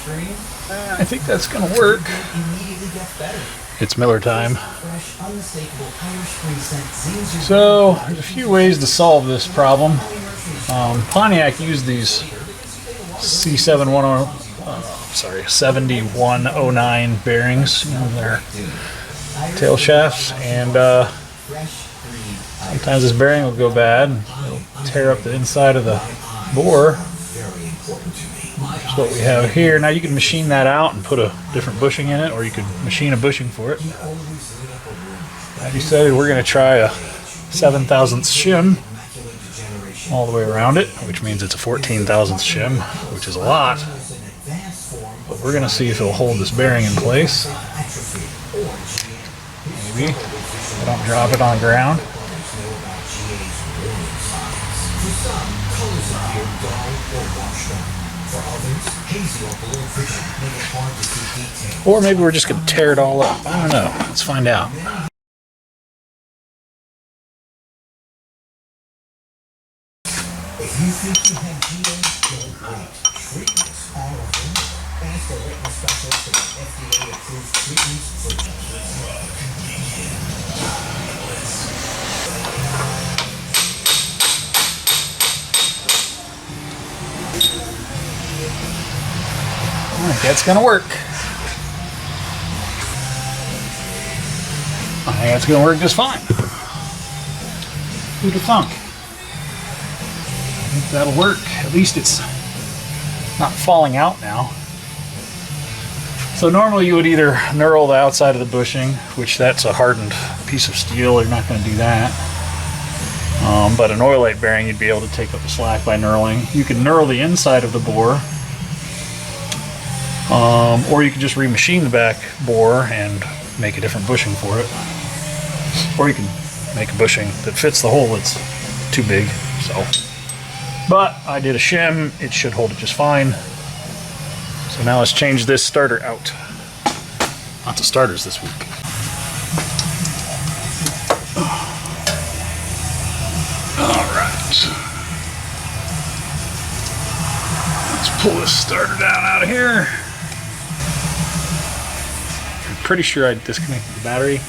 I think that's gonna work. It's Miller time. So there's a few ways to solve this problem. Pontiac used these C7109 bearings, you know, their tail shafts, and sometimes this bearing will go bad. It'll tear up the inside of the bore. That's what we have here. Now you can machine that out and put a different bushing in it, or you could machine a bushing for it. I decided we're going to try a 7/1000th shim all the way around it, which means it's a 14/1000th shim, which is a lot. But we're going to see if it'll hold this bearing in place. Maybe. I don't drop it on ground. Or maybe we're just going to tear it all up. I don't know. Let's find out. If you think you have GA's Gold Great treatments, all of them, ask the witness specialist for FDA-approved treatments for I think that's gonna work. I think that's gonna work just fine. Who'd have thunk? I think that'll work. At least it's not falling out now. So normally you would either knurl the outside of the bushing, which that's a hardened piece of steel. You're not going to do that. But an oilite bearing, you'd be able to take up the slack by knurling. You can knurl the inside of the bore, or you can just remachine the back bore and make a different bushing for it. Or you can make a bushing that fits the hole that's too big. But I did a shim, it should hold it just fine. So now let's change this starter out. Lots of starters this week. Alright. Let's pull this starter down out of here. I'm pretty sure I disconnected the battery.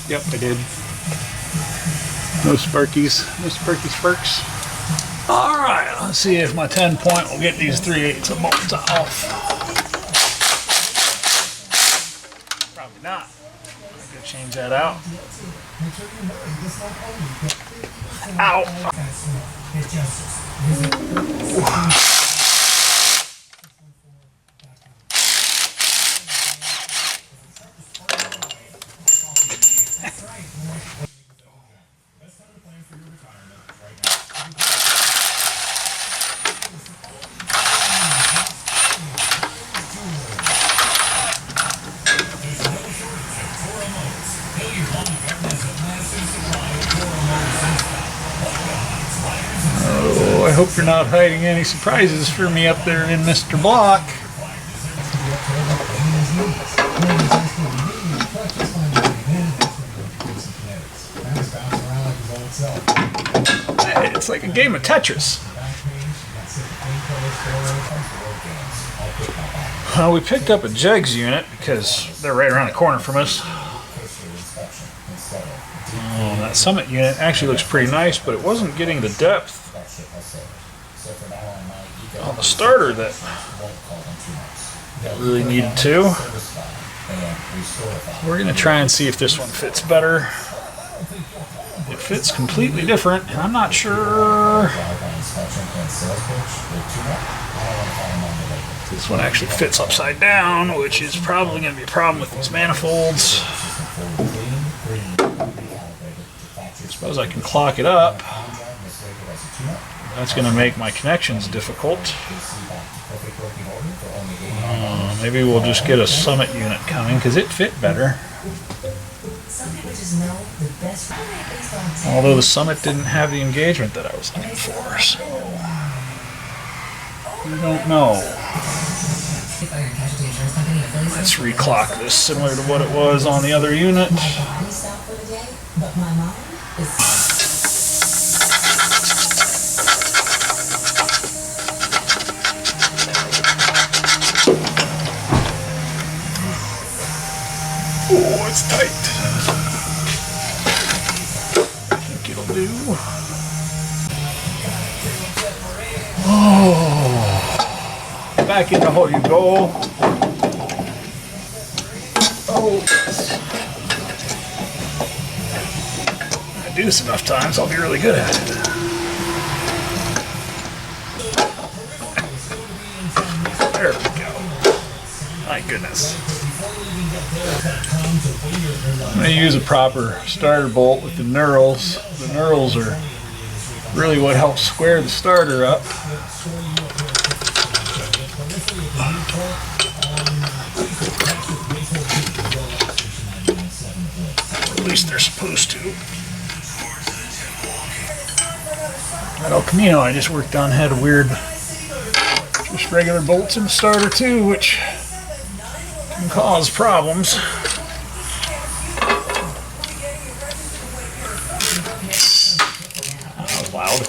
Yep, I did. No sparkies, no sparky sparks. Alright, let's see if my 10-point will get these 3/8 of bolts off. Probably not. I'm gonna change that out. Ow! I hope you're not hiding any surprises for me up there in Mr. Block. Hey, it's like a game of Tetris. We picked up a Jegs unit because they're right around the corner from us. That Summit unit actually looks pretty nice, but it wasn't getting the depth on the starter that it really needed to. We're going to try and see if this one fits better. It fits completely different, and I'm not sure this one actually fits upside down, which is probably going to be a problem with these manifolds. I suppose I can clock it up. That's going to make my connections difficult. Maybe we'll just get a Summit unit coming because it fit better. Although the Summit didn't have the engagement that I was looking for, so I don't know. Let's reclock this similar to what it was on the other unit. it's tight. I think it'll do. Oh, back in the hole you go. Oh, if I do this enough times, I'll be really good at it. There we go. My goodness. I'm going to use a proper starter bolt with the knurls. The knurls are really what helps square the starter up. At least they're supposed to. That El Camino I just worked on had a weird, just regular bolts in the starter too, which can cause problems. That was loud.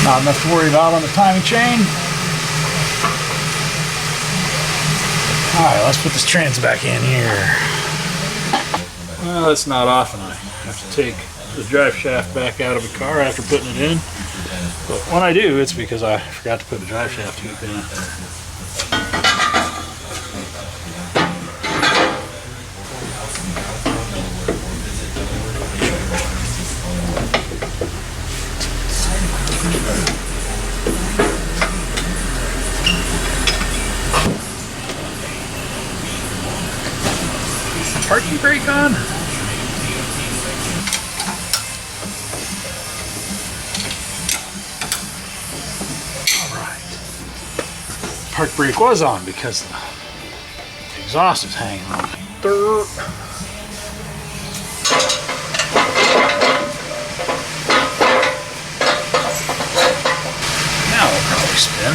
Not enough to worry about on the timing chain. Alright, let's put this trans back in here. Well, it's not often I have to take the drive shaft back out of the car after putting it in. But when I do, it's because I forgot to put the drive shaft tube in. Parking brake on? Alright. Park brake was on because the exhaust is hanging on. Now we'll probably spin.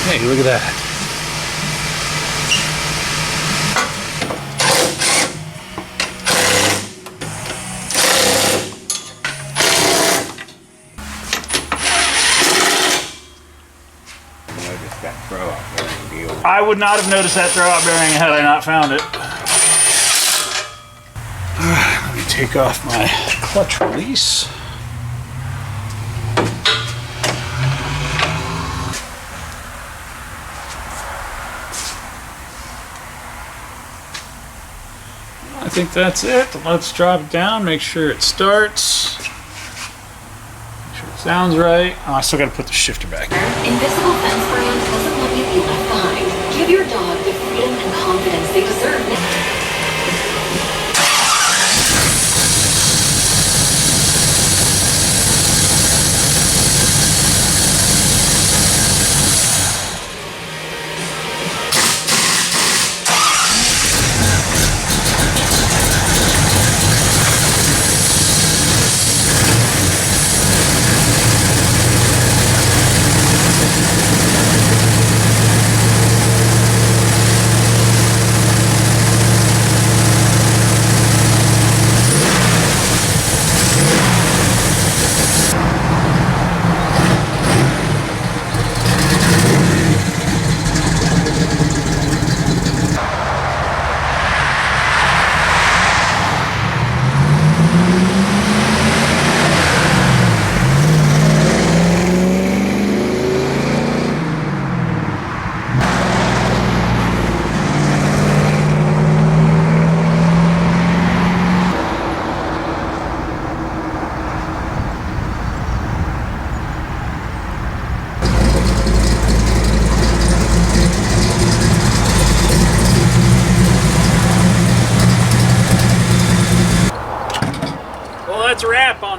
Hey, look at that. I would not have noticed that throwout bearing had I not found it. Let me take off my clutch release. I think that's it. Let's drop it down, make sure it starts. Make sure it sounds right. Oh, I still got to put the shifter back in. Invisible Fence brand doesn't want you to be left behind. Give your dog the freedom and confidence they deserve now.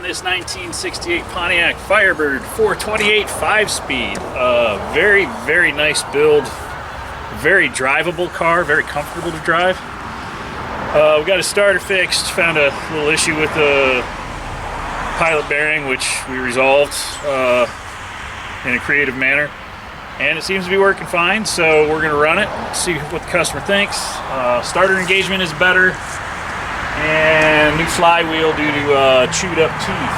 this 1968 Pontiac Firebird 428 5-speed. Very, very nice build. Very drivable car, very comfortable to drive. We got a starter fixed, found a little issue with the pilot bearing, which we resolved in a creative manner. And it seems to be working fine, so we're gonna run it, see what the customer thinks. Starter engagement is better, and new flywheel due to chewed up teeth.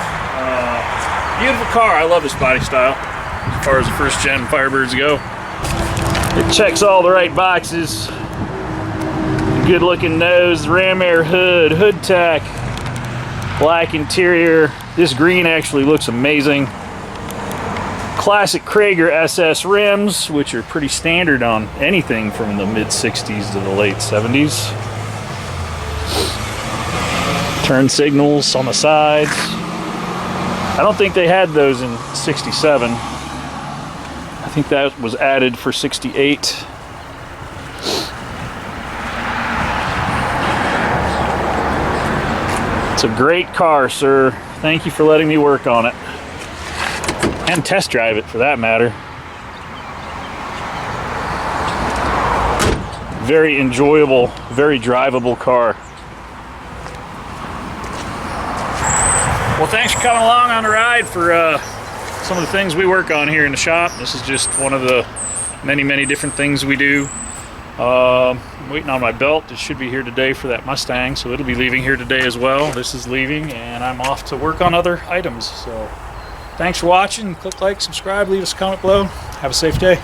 Beautiful car, I love this body style, as far as the first gen Firebirds go. It checks all the right boxes. Good looking nose, ram air hood, hood tack, black interior. This green actually looks amazing. Classic Krager SS rims, which are pretty standard on anything from the mid 60s to the late 70s. Turn signals on the sides. I don't think they had those in 67. I think that was added for 68. It's a great car, sir. Thank you for letting me work on it. And test drive it, for that matter. Very enjoyable, very drivable car. Well, thanks for coming along on the ride for some of the things we work on here in the shop. This is just one of the many, many different things we do. I'm waiting on my belt. It should be here today for that Mustang, so it'll be leaving here today as well. This is leaving, and I'm off to work on other items. So thanks for watching. Click like, subscribe, leave us a comment below. Have a safe day.